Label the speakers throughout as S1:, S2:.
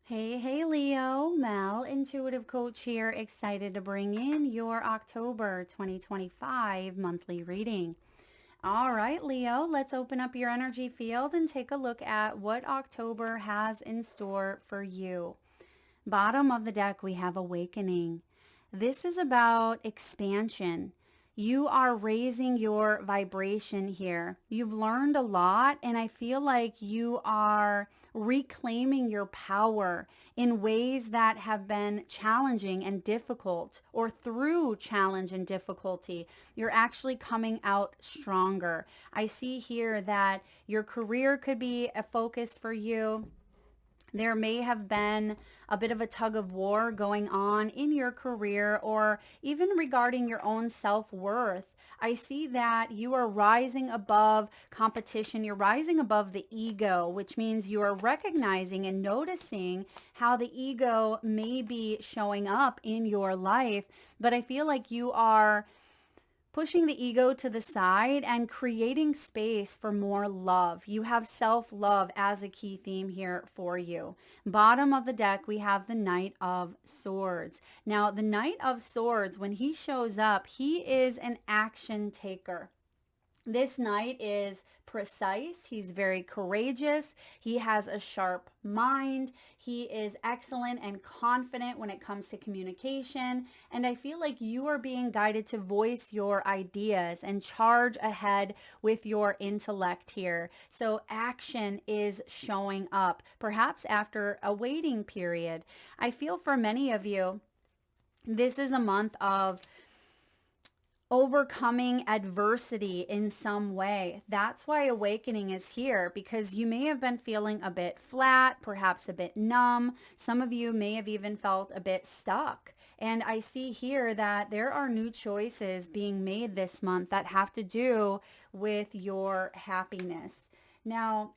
S1: Hey, Leo, Mel, intuitive coach here, excited to bring in your October 2025 monthly reading. All right, Leo, let's open up your energy field and take a look at what October has in store for you. Bottom of the deck, we have awakening. This is about expansion. You are raising your vibration here. You've learned a lot, and I feel like you are reclaiming your power in ways that have been challenging and difficult, or through challenge and difficulty. You're actually coming out stronger. I see here that your career could be a focus for you. There may have been a bit of a tug of war going on in your career or even regarding your own self-worth. I see that you are rising above competition. You're rising above the ego, which means you are recognizing and noticing how the ego may be showing up in your life. But I feel like you are pushing the ego to the side and creating space for more love. You have self-love as a key theme here for you. Bottom of the deck, we have the Knight of Swords. Now, the Knight of Swords, when he shows up, he is an action taker. This knight is precise. He's very courageous. He has a sharp mind. He is excellent and confident when it comes to communication. And I feel like you are being guided to voice your ideas and charge ahead with your intellect here. So action is showing up, perhaps after a waiting period. I feel for many of you, this is a month of overcoming adversity in some way. That's why awakening is here, because you may have been feeling a bit flat, perhaps a bit numb. Some of you may have even felt a bit stuck. And I see here that there are new choices being made this month that have to do with your happiness. Now,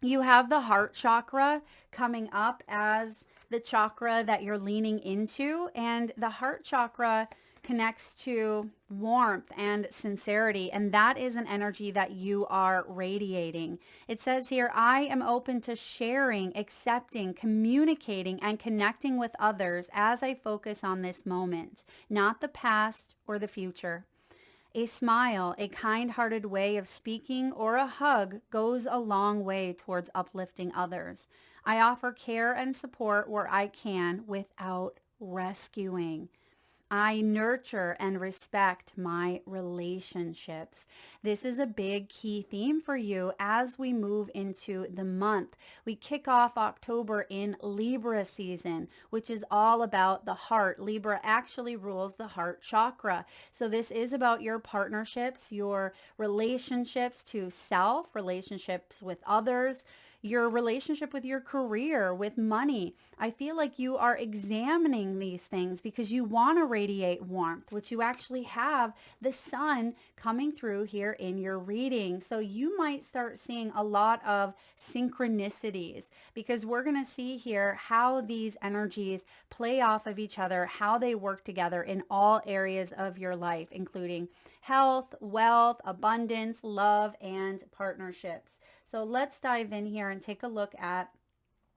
S1: you have the heart chakra coming up as the chakra that you're leaning into, and the heart chakra connects to warmth and sincerity, and that is an energy that you are radiating. It says here, I am open to sharing, accepting, communicating, and connecting with others as I focus on this moment, not the past or the future. A smile, a kind-hearted way of speaking, or a hug goes a long way towards uplifting others. I offer care and support where I can without rescuing. I nurture and respect my relationships. This is a big key theme for you as we move into the month. We kick off October in Libra season, which is all about the heart. Libra actually rules the heart chakra. So this is about your partnerships, your relationships to self, relationships with others, your relationship with your career, with money. I feel like you are examining these things because you want to radiate warmth, which you actually have the sun coming through here in your reading. So you might start seeing a lot of synchronicities because we're going to see here how these energies play off of each other, how they work together in all areas of your life, including health, wealth, abundance, love, and partnerships. So let's dive in here and take a look at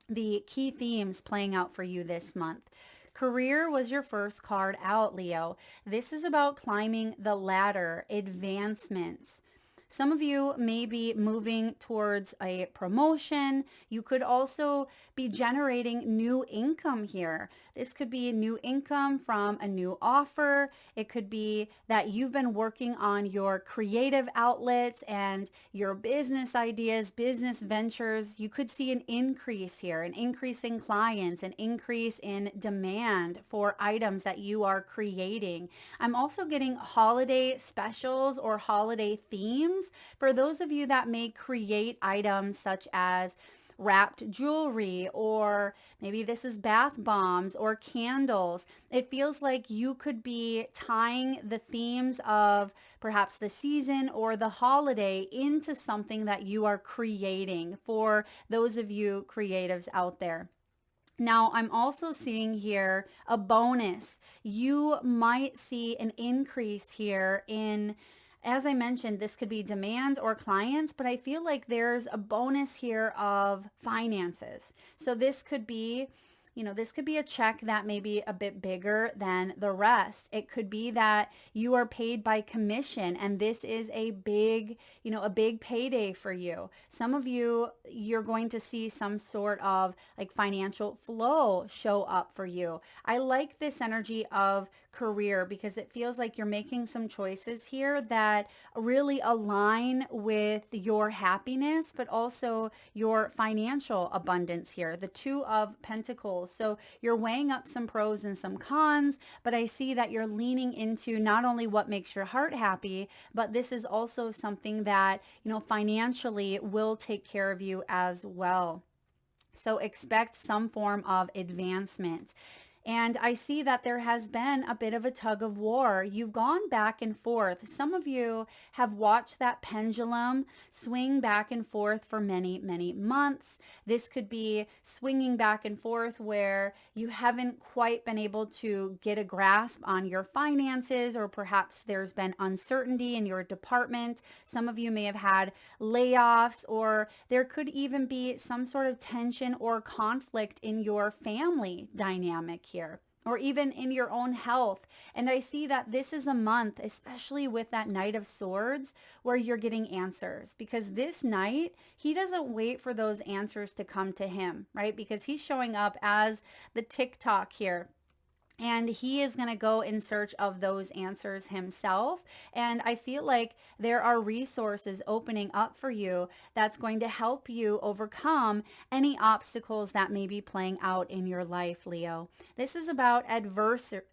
S1: the key themes playing out for you this month. Career was your first card out, Leo. This is about climbing the ladder, advancements. Some of you may be moving towards a promotion. You could also be generating new income here. This could be new income from a new offer. It could be that you've been working on your creative outlets and your business ideas, business ventures. You could see an increase here, an increase in clients, an increase in demand for items that you are creating. I'm also getting holiday specials or holiday themes for those of you that may create items such as wrapped jewelry, or maybe this is bath bombs or candles. It feels like you could be tying the themes of perhaps the season or the holiday into something that you are creating for those of you creatives out there. Now, I'm also seeing here a bonus. You might see an increase here in As I mentioned, this could be demands or clients, but I feel like there's a bonus here of finances. So this could be, this could be a check that may be a bit bigger than the rest. It could be that you are paid by commission and this is a big payday for you. Some of you, you're going to see some sort of like financial flow show up for you. I like this energy of career because it feels like you're making some choices here that really align with your happiness, but also your financial abundance here. The Two of Pentacles. So you're weighing up some pros and some cons, but I see that you're leaning into not only what makes your heart happy, but this is also something that, financially will take care of you as well. So expect some form of advancement. And I see that there has been a bit of a tug of war. You've gone back and forth. Some of you have watched that pendulum swing back and forth for many, many months. This could be swinging back and forth where you haven't quite been able to get a grasp on your finances, or perhaps there's been uncertainty in your department. Some of you may have had layoffs, or there could even be some sort of tension or conflict in your family dynamic here, or even in your own health. And I see that this is a month, especially with that Knight of Swords, where you're getting answers, because this knight, he doesn't wait for those answers to come to him, right? Because he's showing up as the TikTok here. And he is going to go in search of those answers himself. And I feel like there are resources opening up for you that's going to help you overcome any obstacles that may be playing out in your life, Leo. This is about adversity.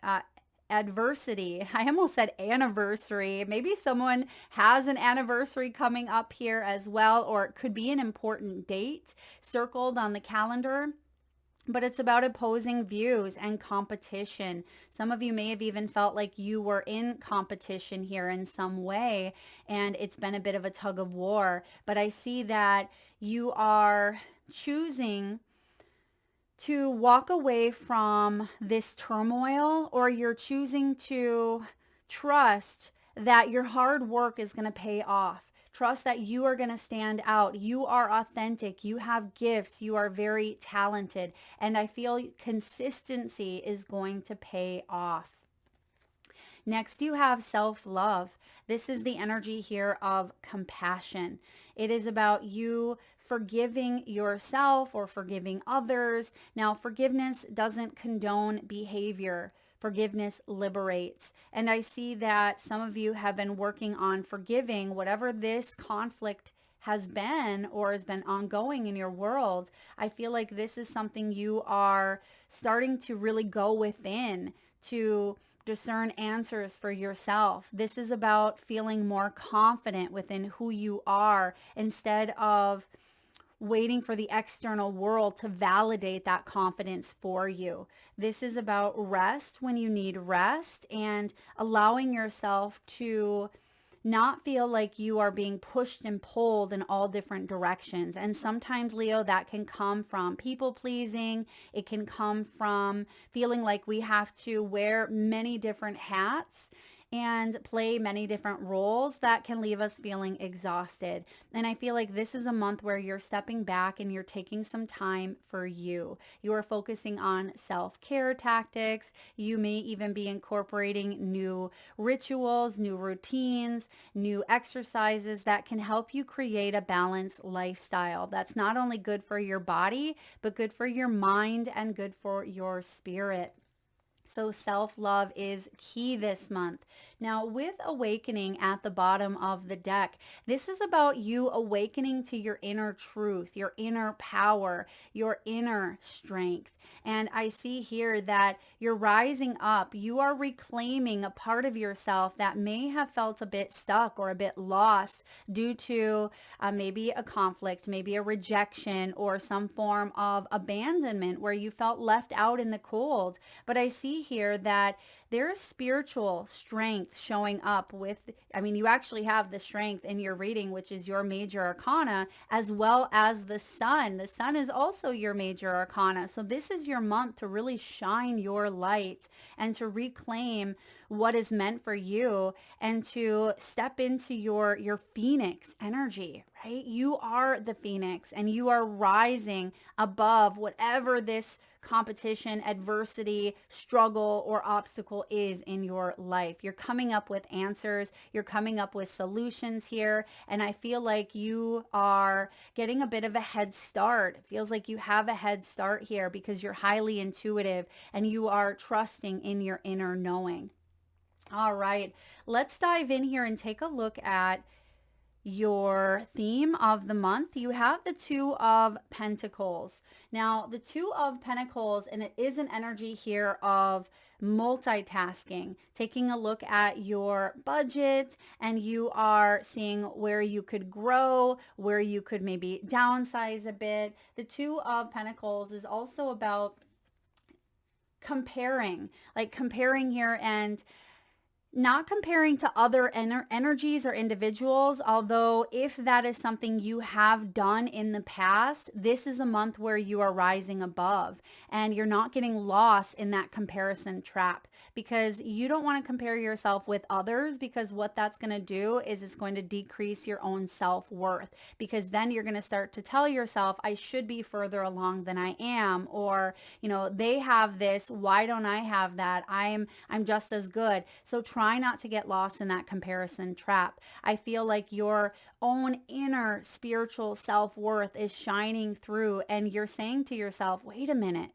S1: I almost said anniversary. Maybe someone has an anniversary coming up here as well, or it could be an important date circled on the calendar. But it's about opposing views and competition. Some of you may have even felt like you were in competition here in some way, and it's been a bit of a tug of war. But I see that you are choosing to walk away from this turmoil, or you're choosing to trust that your hard work is going to pay off. Trust that you are going to stand out. You are authentic. You have gifts. You are very talented. And I feel consistency is going to pay off. Next, you have self-love. This is the energy here of compassion. It is about you forgiving yourself or forgiving others. Now, forgiveness doesn't condone behavior. Forgiveness liberates. And I see that some of you have been working on forgiving whatever this conflict has been or has been ongoing in your world. I feel like this is something you are starting to really go within to discern answers for yourself. This is about feeling more confident within who you are instead of waiting for the external world to validate that confidence for you. This is about rest when you need rest, and allowing yourself to not feel like you are being pushed and pulled in all different directions. And sometimes, Leo, that can come from people pleasing. It can come from feeling like we have to wear many different hats and play many different roles that can leave us feeling exhausted. And I feel like this is a month where you're stepping back and you're taking some time for you. You are focusing on self-care tactics. You may even be incorporating new rituals, new routines, new exercises that can help you create a balanced lifestyle that's not only good for your body, but good for your mind and good for your spirit. So self-love is key this month. Now, with awakening at the bottom of the deck, this is about you awakening to your inner truth, your inner power, your inner strength. And I see here that you're rising up. You are reclaiming a part of yourself that may have felt a bit stuck or a bit lost due to maybe a conflict, maybe a rejection, or some form of abandonment where you felt left out in the cold. But I see here that There's spiritual strength showing up with, I mean, you actually have the strength in your reading, which is your major arcana, as well as the sun. The sun is also your major arcana. So this is your month to really shine your light and to reclaim what is meant for you and to step into your phoenix energy, right? You are the phoenix and you are rising above whatever this competition, adversity, struggle, or obstacle is in your life. You're coming up with answers. You're coming up with solutions here. And I feel like you are getting a bit of a head start. It feels like you have a head start here because you're highly intuitive and you are trusting in your inner knowing. All right, let's dive in here and take a look at your theme of the month. You have the Two of Pentacles. Now, the Two of Pentacles, and it is an energy here of multitasking, taking a look at your budget, and you are seeing where you could grow, where you could maybe downsize a bit. The Two of Pentacles is also about comparing, like comparing here and not comparing to other energies or individuals, although if that is something you have done in the past, this is a month where you are rising above and you're not getting lost in that comparison trap, because you don't want to compare yourself with others, because what that's going to do is it's going to decrease your own self-worth, because then you're going to start to tell yourself, I should be further along than I am, or, you know, they have this, why don't I have that? I'm just as good. So try not to get lost in that comparison trap. I feel like your own inner spiritual self-worth is shining through and you're saying to yourself, wait a minute,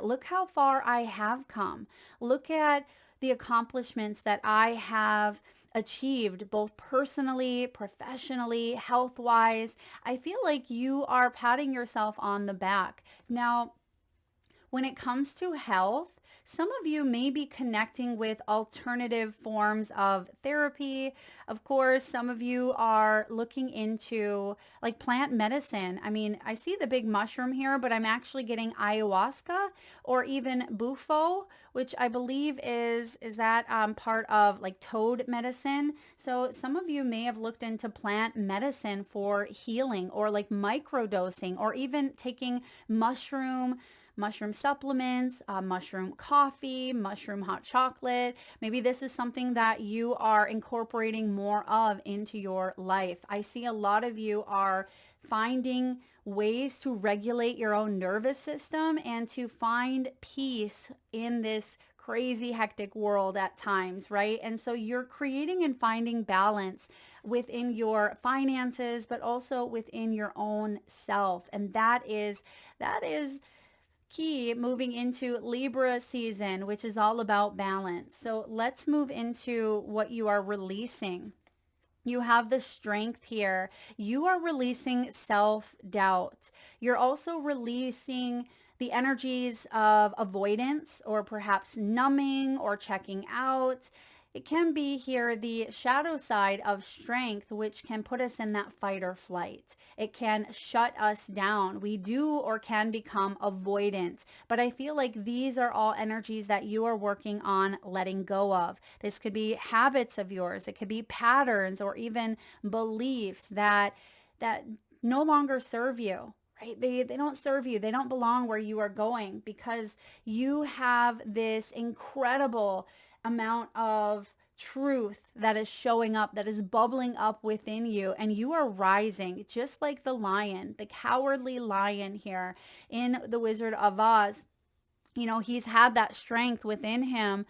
S1: look how far I have come. Look at the accomplishments that I have achieved, both personally, professionally, health-wise. I feel like you are patting yourself on the back. Now, when it comes to health, some of you may be connecting with alternative forms of therapy. Of course, some of you are looking into like plant medicine. I mean, I see the big mushroom here, but I'm actually getting ayahuasca or even bufo, which I believe is that part of like toad medicine. So some of you may have looked into plant medicine for healing, or like microdosing, or even taking mushroom supplements, mushroom coffee, mushroom hot chocolate. Maybe this is something that you are incorporating more of into your life. I see a lot of you are finding ways to regulate your own nervous system and to find peace in this crazy hectic world at times, right? And so you're creating and finding balance within your finances, but also within your own self. And that is key moving into Libra season, which is all about balance. So let's move into what you are releasing. You have the Strength here. You are releasing self-doubt. You're also releasing the energies of avoidance, or perhaps numbing or checking out. It can be here the shadow side of strength, which can put us in that fight or flight. It can shut us down. We do or can become avoidant. But I feel like these are all energies that you are working on letting go of. This could be habits of yours. It could be patterns or even beliefs that no longer serve you. Right? They don't serve you. They don't belong where you are going, because you have this incredible amount of truth that is showing up, that is bubbling up within you, and you are rising just like the lion, the cowardly lion here in The Wizard of Oz. You know, he's had that strength within him.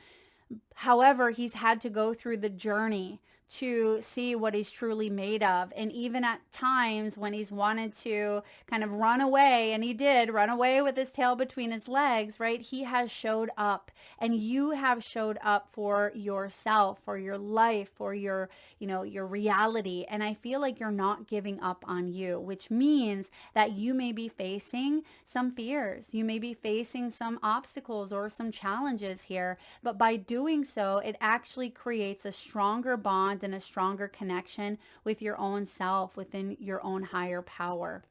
S1: However, he's had to go through the journey to see what he's truly made of. And even at times when he's wanted to kind of run away, and he did run away with his tail between his legs, right? He has showed up, and you have showed up for yourself, for your life, for your, you know, your reality. And I feel like you're not giving up on you, which means that you may be facing some fears. You may be facing some obstacles or some challenges here, but by doing so, it actually creates a stronger bond and a stronger connection with your own self, within your own higher power.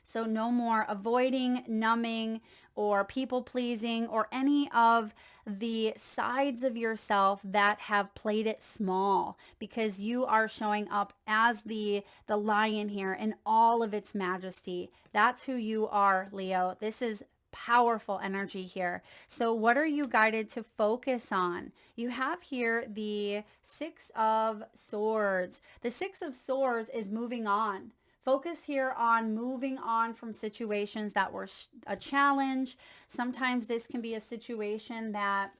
S1: So no more avoiding, numbing, or people pleasing, or any of the sides of yourself that have played it small, because you are showing up as the lion here in all of its majesty. That's who you are, Leo. This is powerful energy here. So what are you guided to focus on? You have here the Six of Swords. The Six of Swords is moving on. Focus here on moving on from situations that were a challenge. Sometimes this can be a situation that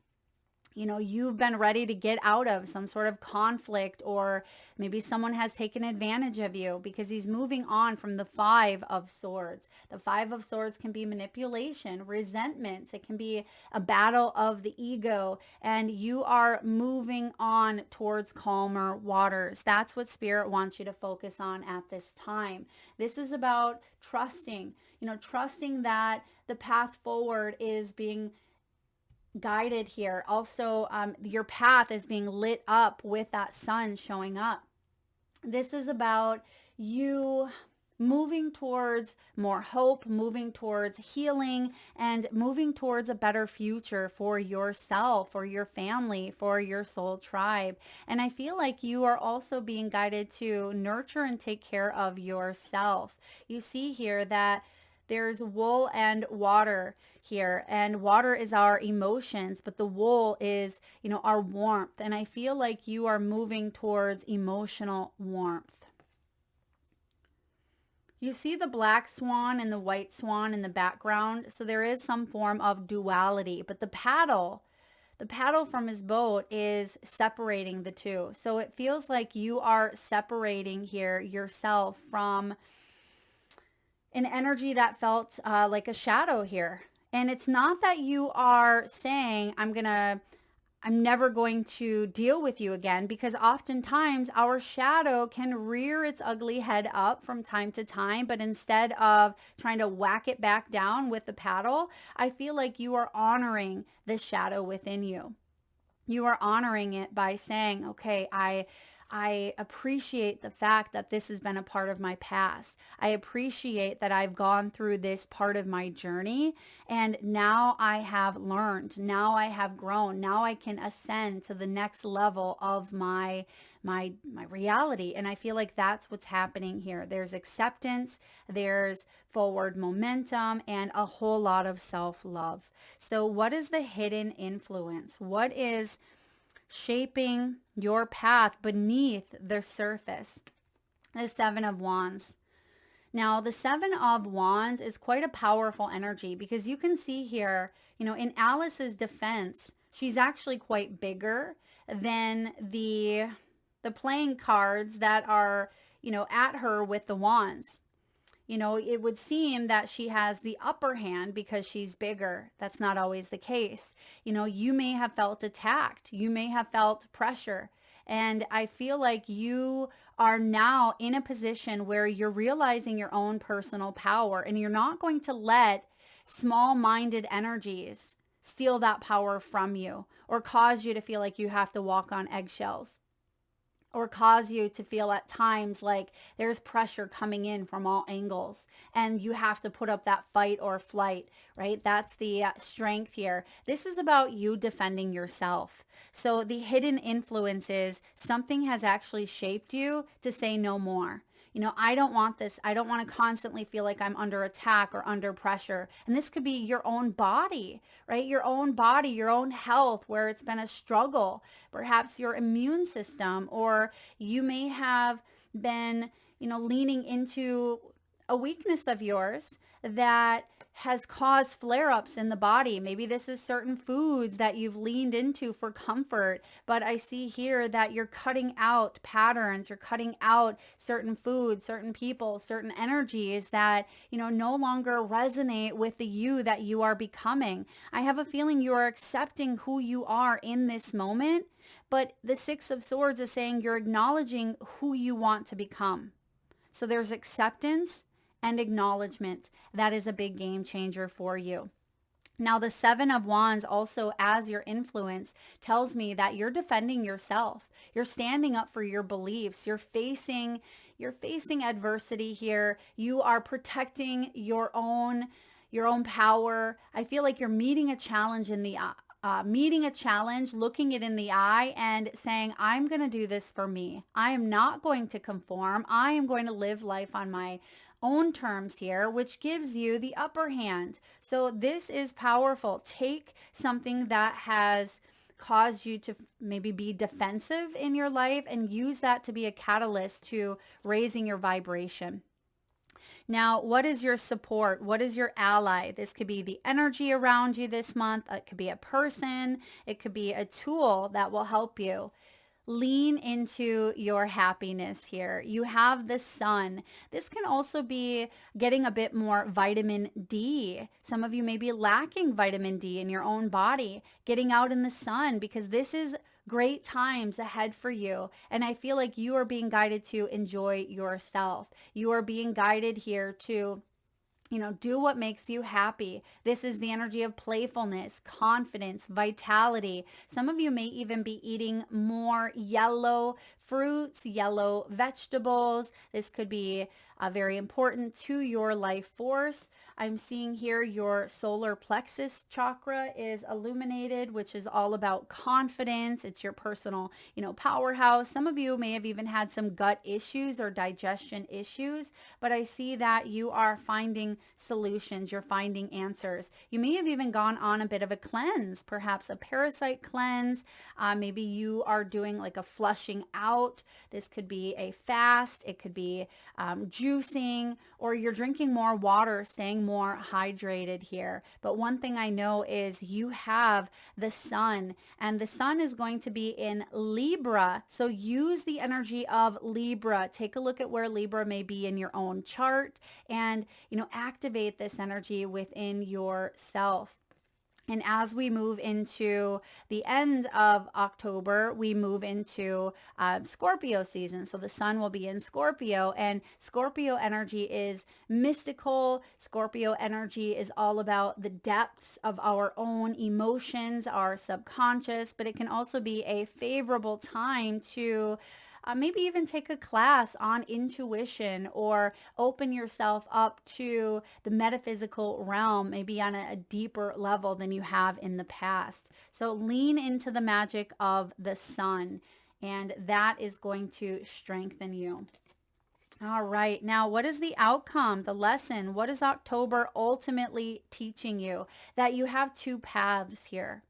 S1: you've been ready to get out of, some sort of conflict, or maybe someone has taken advantage of you, because he's moving on from the Five of Swords. The Five of Swords can be manipulation, resentments. It can be a battle of the ego, and you are moving on towards calmer waters. That's what Spirit wants you to focus on at this time. This is about trusting, trusting that the path forward is being guided here. Also, your path is being lit up with that sun showing up. This is about you moving towards more hope, moving towards healing, and moving towards a better future for yourself, for your family, for your soul tribe. And I feel like you are also being guided to nurture and take care of yourself. You see here that there's wool and water here, and water is our emotions, but the wool is, our warmth. And I feel like you are moving towards emotional warmth. You see the black swan and the white swan in the background. So there is some form of duality, but the paddle from his boat is separating the two. So it feels like you are separating here yourself from an energy that felt like a shadow here. And it's not that you are saying, I'm never going to deal with you again, because oftentimes our shadow can rear its ugly head up from time to time, but instead of trying to whack it back down with the paddle, I feel like you are honoring the shadow within you. You are honoring it by saying, okay, I appreciate the fact that this has been a part of my past. I appreciate that I've gone through this part of my journey, and now I have learned. Now I have grown. Now I can ascend to the next level of my reality. And I feel like that's what's happening here. There's acceptance, there's forward momentum, and a whole lot of self-love. So what is the hidden influence? What is shaping your path beneath the surface? The Seven of Wands. Now, the Seven of Wands is quite a powerful energy, because you can see here, in Alice's defense, she's actually quite bigger than the playing cards that are, at her with the wands. It would seem that she has the upper hand because she's bigger. That's not always the case. You may have felt attacked. You may have felt pressure. And I feel like you are now in a position where you're realizing your own personal power, and you're not going to let small-minded energies steal that power from you, or cause you to feel like you have to walk on eggshells, or cause you to feel at times like there's pressure coming in from all angles and you have to put up that fight or flight, right? That's the strength here. This is about you defending yourself. So the hidden influence is something has actually shaped you to say no more. I don't want this. I don't want to constantly feel like I'm under attack or under pressure. And this could be your own body, right? Your own body, your own health, where it's been a struggle. Perhaps your immune system, or you may have been, leaning into a weakness of yours that has caused flare-ups in the body. Maybe this is certain foods that you've leaned into for comfort, but I see here that you're cutting out patterns, you're cutting out certain foods, certain people, certain energies that, no longer resonate with the you that you are becoming. I have a feeling you are accepting who you are in this moment, but the Six of Swords is saying you're acknowledging who you want to become. So there's acceptance and acknowledgement. That is a big game changer for you. Now, the Seven of Wands also, as your influence, tells me that you're defending yourself. You're standing up for your beliefs. You're facing, you're facing adversity here. You are protecting your own power. I feel like you're meeting a challenge in the meeting a challenge, looking it in the eye and saying, I'm going to do this for me. I am not going to conform. I am going to live life on my own terms here, which gives you the upper hand. So this is powerful. Take something that has caused you to maybe be defensive in your life and use that to be a catalyst to raising your vibration. Now, what is your support? What is your ally? This could be the energy around you this month. It could be a person. It could be a tool that will help you. Lean into your happiness here. You have the sun. This can also be getting a bit more vitamin D. Some of you may be lacking vitamin D in your own body. Getting out in the sun, because this is great times ahead for you. And I feel like you are being guided to enjoy yourself. You are being guided here to do what makes you happy. This is the energy of playfulness, confidence, vitality. Some of you may even be eating more yellow fruits, yellow vegetables. This could be very important to your life force. I'm seeing here your solar plexus chakra is illuminated, which is all about confidence. It's your personal, powerhouse. Some of you may have even had some gut issues or digestion issues, but I see that you are finding solutions. You're finding answers. You may have even gone on a bit of a cleanse, perhaps a parasite cleanse. Maybe you are doing like a flushing out. This could be a fast. It could be juicing, or you're drinking more water, staying more hydrated here. But one thing I know is you have the sun, and the sun is going to be in Libra. So use the energy of Libra. Take a look at where Libra may be in your own chart and, activate this energy within yourself. And as we move into the end of October, we move into Scorpio season. So the sun will be in Scorpio, and Scorpio energy is mystical. Scorpio energy is all about the depths of our own emotions, our subconscious, but it can also be a favorable time to maybe even take a class on intuition or open yourself up to the metaphysical realm, maybe on a deeper level than you have in the past. So lean into the magic of the sun, and that is going to strengthen you. All right. Now, what is the outcome, the lesson? What is October ultimately teaching you? That you have two paths here.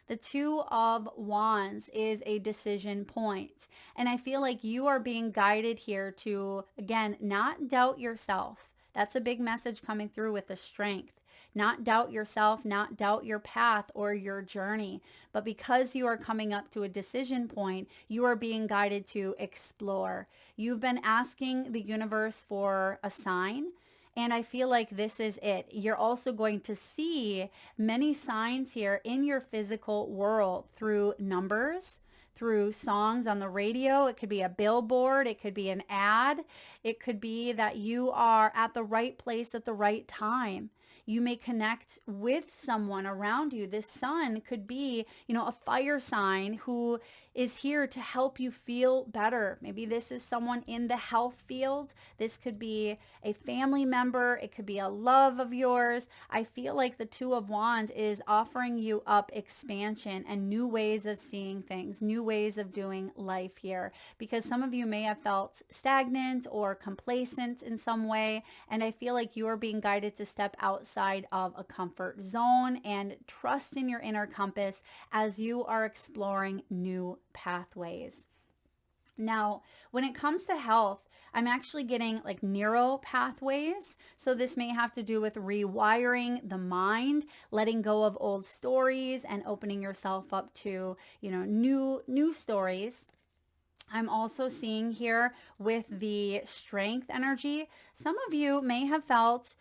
S1: The Two of Wands is a decision point. And I feel like you are being guided here to, again, not doubt yourself. That's a big message coming through with the strength. Not doubt yourself, not doubt your path or your journey. But because you are coming up to a decision point, you are being guided to explore. You've been asking the universe for a sign. And I feel like this is it. You're also going to see many signs here in your physical world through numbers, through songs on the radio. It could be a billboard. It could be an ad. It could be that you are at the right place at the right time. You may connect with someone around you. This sun could be, a fire sign who is here to help you feel better. Maybe this is someone in the health field. This could be a family member. It could be a love of yours. I feel like the Two of Wands is offering you up expansion and new ways of seeing things, new ways of doing life here, because some of you may have felt stagnant or complacent in some way. And I feel like you are being guided to step outside of a comfort zone and trust in your inner compass as you are exploring new pathways. Now, when it comes to health, I'm actually getting like neural pathways. So this may have to do with rewiring the mind, letting go of old stories and opening yourself up to, new stories. I'm also seeing here with the strength energy, some of you may have felt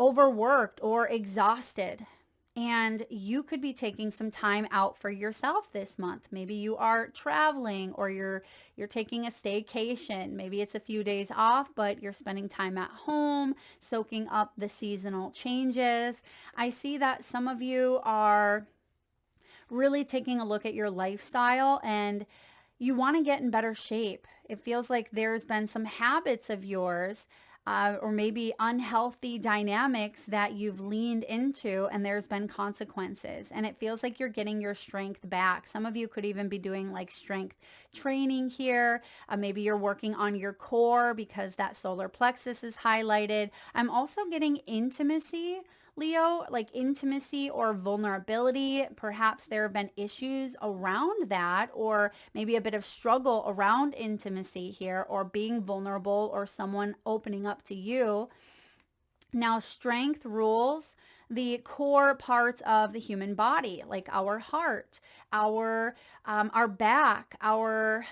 S1: overworked or exhausted. And you could be taking some time out for yourself this month. Maybe you are traveling, or you're taking a staycation. Maybe it's a few days off, but you're spending time at home, soaking up the seasonal changes. I see that some of you are really taking a look at your lifestyle and you want to get in better shape. It feels like there's been some habits of yours or maybe unhealthy dynamics that you've leaned into and there's been consequences. And it feels like you're getting your strength back. Some of you could even be doing like strength training here. Maybe you're working on your core because that solar plexus is highlighted. I'm also getting intimacy, Leo, like intimacy or vulnerability. Perhaps there have been issues around that, or maybe a bit of struggle around intimacy here, or being vulnerable, or someone opening up to you. Now, strength rules the core parts of the human body, like our heart, our back, our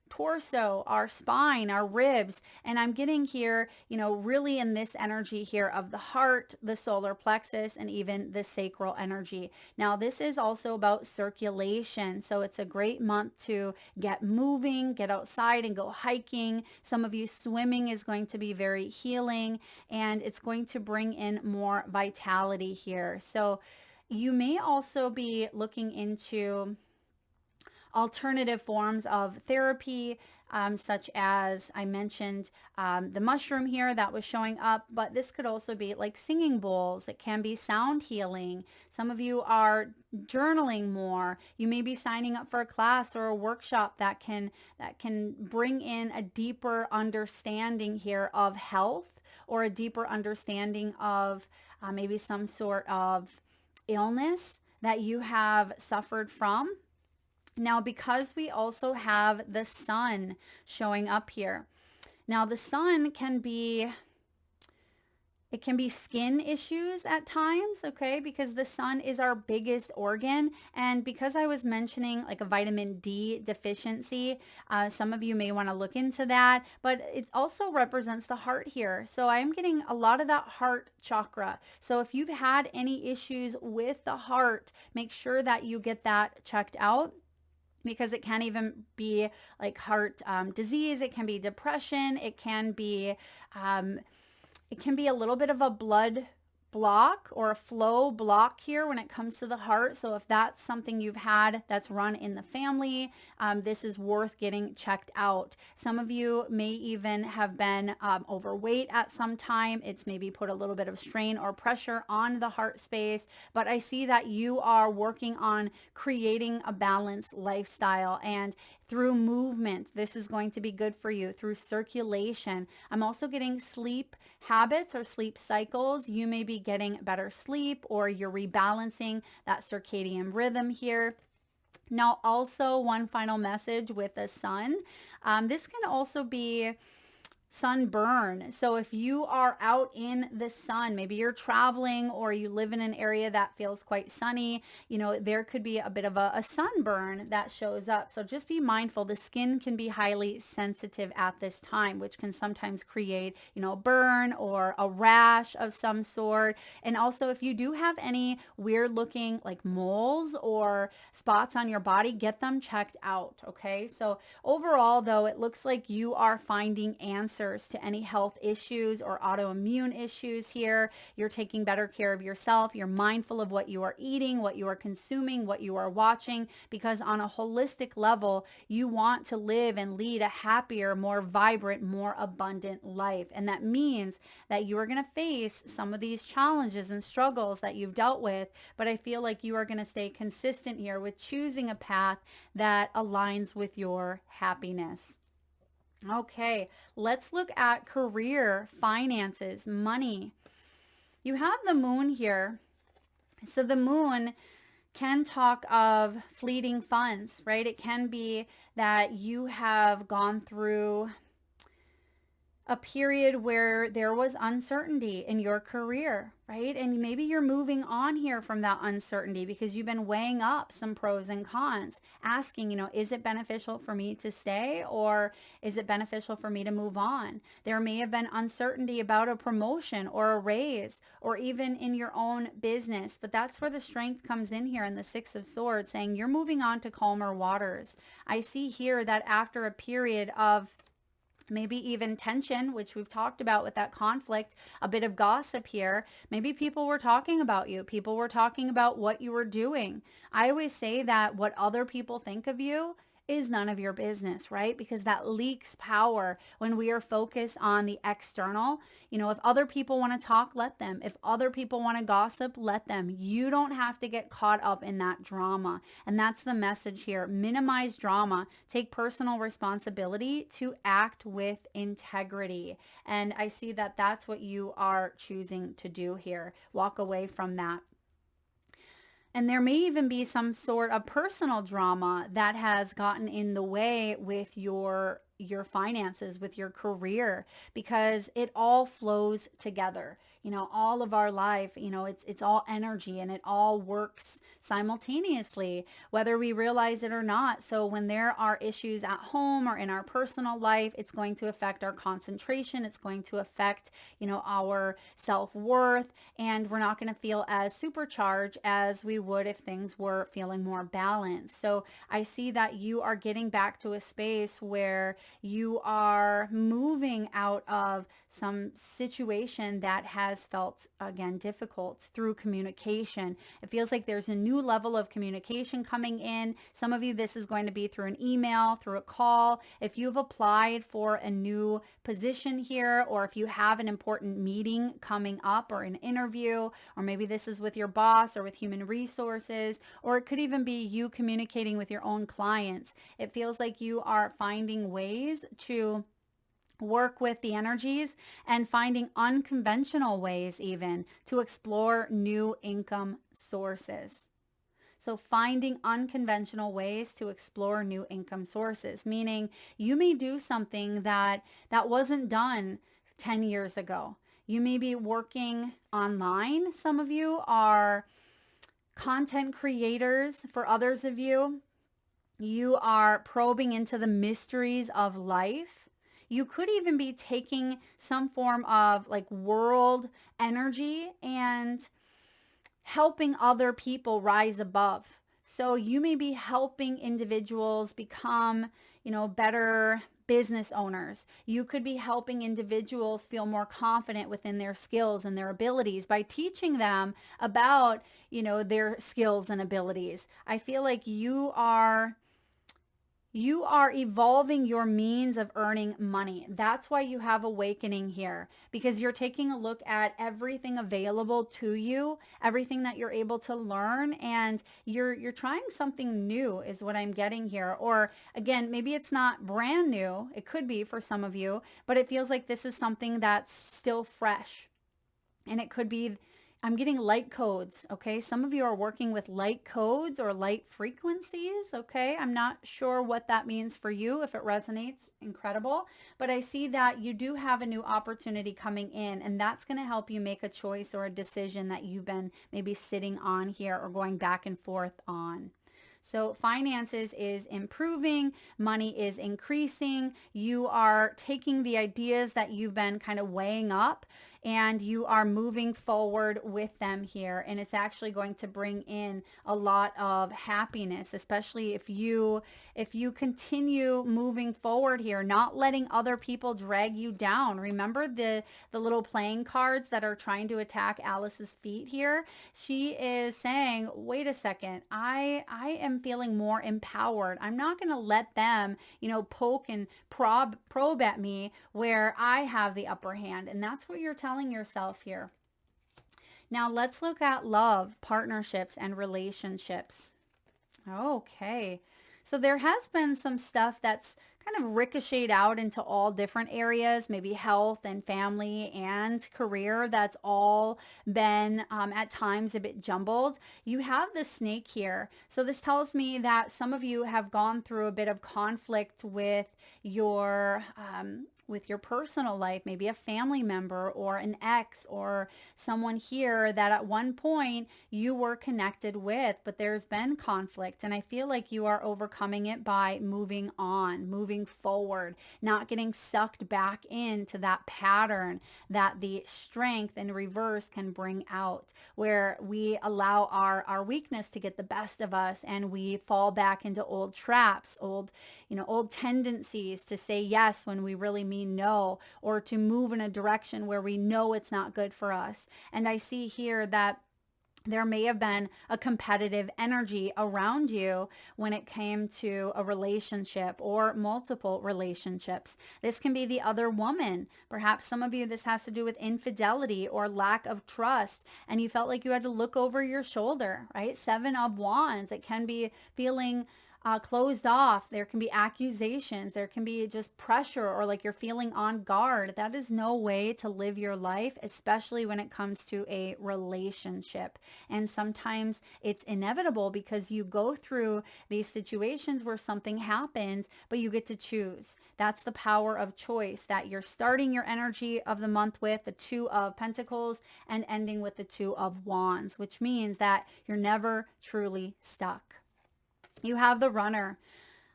S1: torso, our spine, our ribs. And I'm getting here, really in this energy here of the heart, the solar plexus, and even the sacral energy. Now, this is also about circulation. So it's a great month to get moving, get outside and go hiking. Some of you, swimming is going to be very healing, and it's going to bring in more vitality here. So you may also be looking into alternative forms of therapy, such as I mentioned the mushroom here that was showing up, but this could also be like singing bowls. It can be sound healing. Some of you are journaling more. You may be signing up for a class or a workshop that can bring in a deeper understanding here of health, or a deeper understanding of maybe some sort of illness that you have suffered from. Now, because we also have the sun showing up here. Now, the sun can be skin issues at times, okay? Because the sun is our biggest organ. And because I was mentioning like a vitamin D deficiency, some of you may want to look into that, but it also represents the heart here. So I'm getting a lot of that heart chakra. So if you've had any issues with the heart, make sure that you get that checked out, because it can even be like heart disease. It can be depression. It can be a little bit of a blood block or a flow block here when it comes to the heart. So if that's something you've had that's run in the family, this is worth getting checked out. Some of you may even have been overweight at some time. It's maybe put a little bit of strain or pressure on the heart space, but I see that you are working on creating a balanced lifestyle, and through movement, this is going to be good for you. Through circulation, I'm also getting sleep habits or sleep cycles. You may be getting better sleep, or you're rebalancing that circadian rhythm here. Now, also one final message with the sun. This can also be sunburn. So if you are out in the sun, maybe you're traveling or you live in an area that feels quite sunny, there could be a bit of a sunburn that shows up. So just be mindful. The skin can be highly sensitive at this time, which can sometimes create, burn or a rash of some sort. And also, if you do have any weird looking like moles or spots on your body, get them checked out. Okay. So overall, though, it looks like you are finding answers to any health issues or autoimmune issues here. You're taking better care of yourself. You're mindful of what you are eating, what you are consuming, what you are watching, because on a holistic level, you want to live and lead a happier, more vibrant, more abundant life. And that means that you are going to face some of these challenges and struggles that you've dealt with, but I feel like you are going to stay consistent here with choosing a path that aligns with your happiness. Okay, let's look at career, finances, money. You have the moon here. So the moon can talk of fleeting funds, right? It can be that you have gone through a period where there was uncertainty in your career, right? And maybe you're moving on here from that uncertainty because you've been weighing up some pros and cons, asking, is it beneficial for me to stay, or is it beneficial for me to move on? There may have been uncertainty about a promotion or a raise, or even in your own business, but that's where the strength comes in here in the Six of Swords, saying you're moving on to calmer waters. I see here that after a period of maybe even tension, which we've talked about with that conflict, a bit of gossip here. Maybe people were talking about you. People were talking about what you were doing. I always say that what other people think of you is none of your business, right? Because that leaks power when we are focused on the external. If other people want to talk, let them. If other people want to gossip, let them. You don't have to get caught up in that drama. And that's the message here. Minimize drama. Take personal responsibility to act with integrity. And I see that that's what you are choosing to do here. Walk away from that. And there may even be some sort of personal drama that has gotten in the way with your finances, with your career, because it all flows together. All of our life, it's all energy and it all works simultaneously, whether we realize it or not. So when there are issues at home or in our personal life, it's going to affect our concentration. It's going to affect, our self-worth, and we're not going to feel as supercharged as we would if things were feeling more balanced. So I see that you are getting back to a space where you are moving out of some situation that has felt, again, difficult through communication. It feels like there's a new level of communication coming in. Some of you, this is going to be through an email, through a call. If you've applied for a new position here, or if you have an important meeting coming up or an interview, or maybe this is with your boss or with human resources, or it could even be you communicating with your own clients. It feels like you are finding ways to work with the energies and finding unconventional ways even to explore new income sources. So finding unconventional ways to explore new income sources, meaning you may do something that wasn't done 10 years ago. You may be working online. Some of you are content creators. For others of you, you are probing into the mysteries of life. You could even be taking some form of like world energy and helping other people rise above. So you may be helping individuals become, better business owners. You could be helping individuals feel more confident within their skills and their abilities by teaching them about, their skills and abilities. I feel like you are evolving your means of earning money. That's why you have awakening here, because you're taking a look at everything available to you, everything that you're able to learn, and you're trying something new is what I'm getting here. Or again, maybe it's not brand new. It could be for some of you, but it feels like this is something that's still fresh. And it could be, I'm getting light codes, okay? Some of you are working with light codes or light frequencies, okay? I'm not sure what that means for you. If it resonates, incredible. But I see that you do have a new opportunity coming in, and that's going to help you make a choice or a decision that you've been maybe sitting on here or going back and forth on. So finances is improving, money is increasing. You are taking the ideas that you've been kind of weighing up, and you are moving forward with them here. And it's actually going to bring in a lot of happiness, especially if you continue moving forward here, not letting other people drag you down. Remember the little playing cards that are trying to attack Alice's feet here? She is saying, wait a second, I am feeling more empowered. I'm not going to let them, poke and probe at me where I have the upper hand. And that's what you're telling yourself here. Now let's look at love, partnerships, and relationships. Okay. So there has been some stuff that's kind of ricocheted out into all different areas, maybe health and family and career. That's all been at times a bit jumbled. You have the snake here. So this tells me that some of you have gone through a bit of conflict with your personal life, maybe a family member or an ex or someone here that at one point you were connected with, but there's been conflict. And I feel like you are overcoming it by moving on, moving forward, not getting sucked back into that pattern that the strength in reverse can bring out, where we allow our weakness to get the best of us and we fall back into old traps, old tendencies to say yes when we really mean no, or to move in a direction where we know it's not good for us. And I see here that There may have been a competitive energy around you when it came to a relationship or multiple relationships. This can be the other woman. Perhaps some of you, this has to do with infidelity or lack of trust, and you felt like you had to look over your shoulder, right? Seven of Wands. It can be feeling closed off. There can be accusations. There can be just pressure, or like you're feeling on guard. That is no way to live your life, especially when it comes to a relationship. And sometimes it's inevitable because you go through these situations where something happens, but you get to choose. That's the power of choice that you're starting your energy of the month with, the Two of Pentacles, and ending with the Two of Wands, which means that you're never truly stuck. You have the Runner.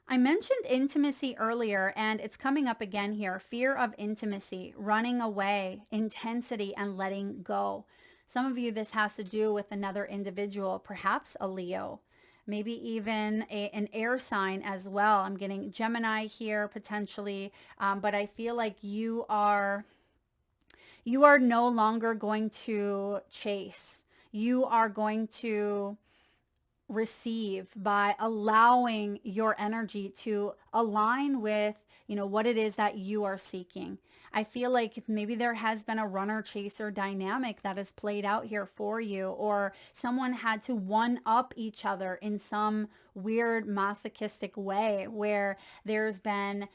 S1: I mentioned intimacy earlier, and it's coming up again here. Fear of intimacy, running away, intensity, and letting go. Some of you, this has to do with another individual, perhaps a Leo, maybe even an air sign as well. I'm getting Gemini here potentially, but I feel like you are no longer going to chase. You are going to receive by allowing your energy to align with, what it is that you are seeking. I feel like maybe there has been a runner chaser dynamic that has played out here for you, or someone had to one up each other in some weird masochistic way where there's been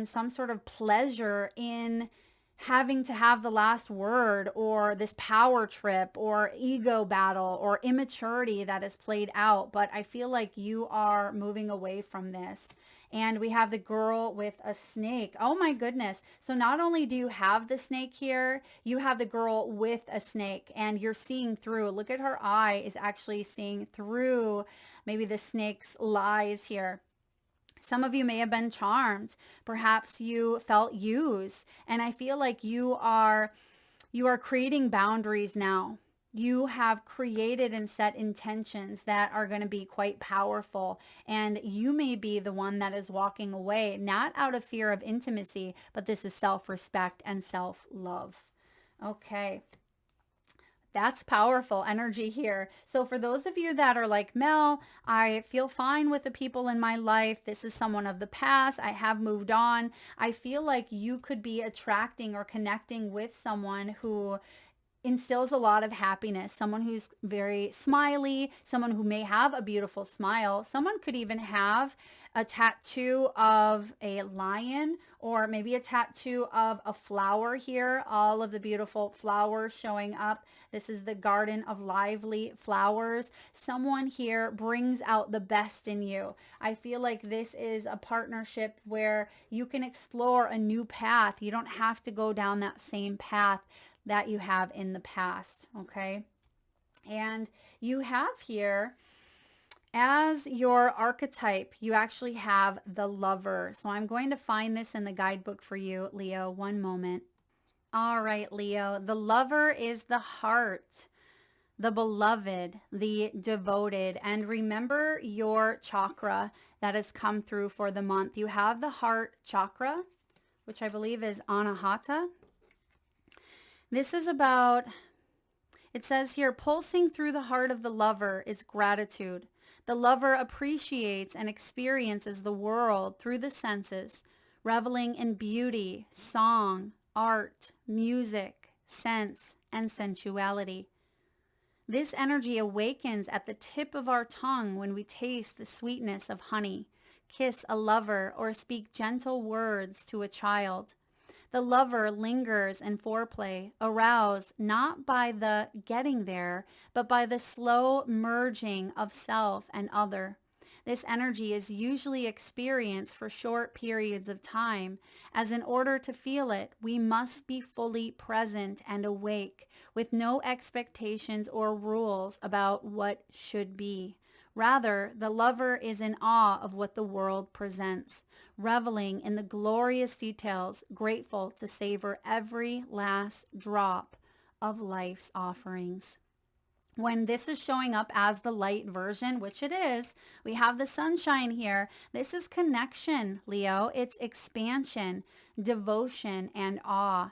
S1: some sort of pleasure in having to have the last word, or this power trip or ego battle or immaturity that is played out. But I feel like you are moving away from this. And we have the girl with a snake. Oh my goodness. So not only do you have the snake here, you have the girl with a snake, and you're seeing through. Look at her eye is actually seeing through maybe the snake's lies here. Some of you may have been charmed. Perhaps you felt used. And I feel like you are creating boundaries now. You have created and set intentions that are going to be quite powerful. And you may be the one that is walking away, not out of fear of intimacy, but this is self-respect and self-love. Okay. That's powerful energy here. So for those of you that are like, Mel, I feel fine with the people in my life. This is someone of the past. I have moved on. I feel like you could be attracting or connecting with someone who instills a lot of happiness, someone who's very smiley, someone who may have a beautiful smile. Someone could even have a tattoo of a lion, or maybe a tattoo of a flower here, all of the beautiful flowers showing up. This is the garden of lively flowers. Someone here brings out the best in you. I feel like this is a partnership where you can explore a new path. You don't have to go down that same path that you have in the past, okay? And you have here, as your archetype, you actually have the Lover. So I'm going to find this in the guidebook for you, Leo. One moment. All right, Leo. The Lover is the heart, the beloved, the devoted. And remember your chakra that has come through for the month. You have the heart chakra, which I believe is Anahata. This is about, it says here, pulsing through the heart of the Lover is gratitude. The Lover appreciates and experiences the world through the senses, reveling in beauty, song, art, music, sense, and sensuality. This energy awakens at the tip of our tongue when we taste the sweetness of honey, kiss a lover, or speak gentle words to a child. The Lover lingers in foreplay, aroused not by the getting there, but by the slow merging of self and other. This energy is usually experienced for short periods of time, as in order to feel it, we must be fully present and awake, with no expectations or rules about what should be. Rather, the Lover is in awe of what the world presents, reveling in the glorious details, grateful to savor every last drop of life's offerings. When this is showing up as the light version, which it is, we have the sunshine here. This is connection, Leo. It's expansion, devotion, and awe.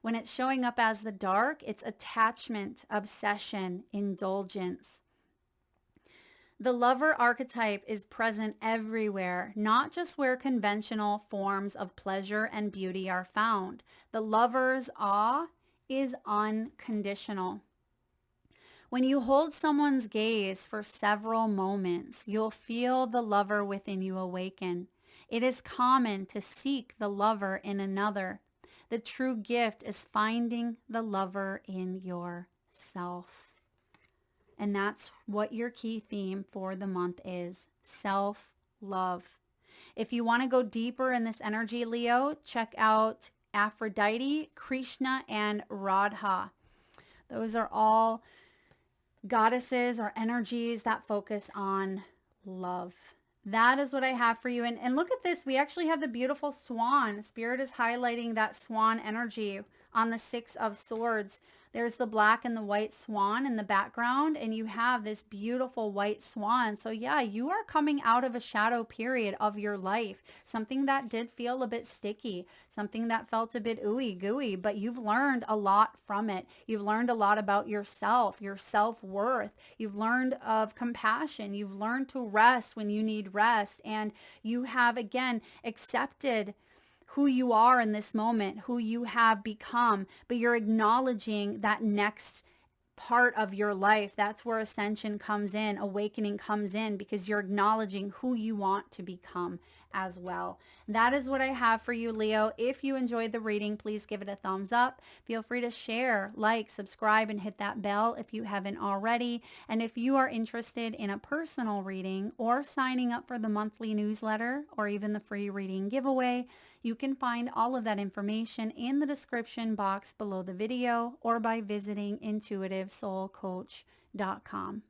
S1: When it's showing up as the dark, it's attachment, obsession, indulgence. The lover archetype is present everywhere, not just where conventional forms of pleasure and beauty are found. The lover's awe is unconditional. When you hold someone's gaze for several moments, you'll feel the lover within you awaken. It is common to seek the lover in another. The true gift is finding the lover in yourself. And that's what your key theme for the month is, self-love. If you want to go deeper in this energy, Leo, check out Aphrodite, Krishna, and Radha. Those are all goddesses or energies that focus on love. That is what I have for you. And look at this. We actually have the beautiful swan. Spirit is highlighting that swan energy on the Six of Swords. There's the black and the white swan in the background, and you have this beautiful white swan. So yeah, you are coming out of a shadow period of your life, something that did feel a bit sticky, something that felt a bit ooey gooey, but you've learned a lot from it. You've learned a lot about yourself, your self-worth. You've learned of compassion. You've learned to rest when you need rest, and you have, again, accepted who you are in this moment, who you have become, but you're acknowledging that next part of your life. That's where ascension comes in, awakening comes in, because you're acknowledging who you want to become as well. That is what I have for you, Leo. If you enjoyed the reading, please give it a thumbs up. Feel free to share, like, subscribe, and hit that bell if you haven't already. And if you are interested in a personal reading or signing up for the monthly newsletter or even the free reading giveaway, you can find all of that information in the description box below the video or by visiting intuitivesoulcoach.com.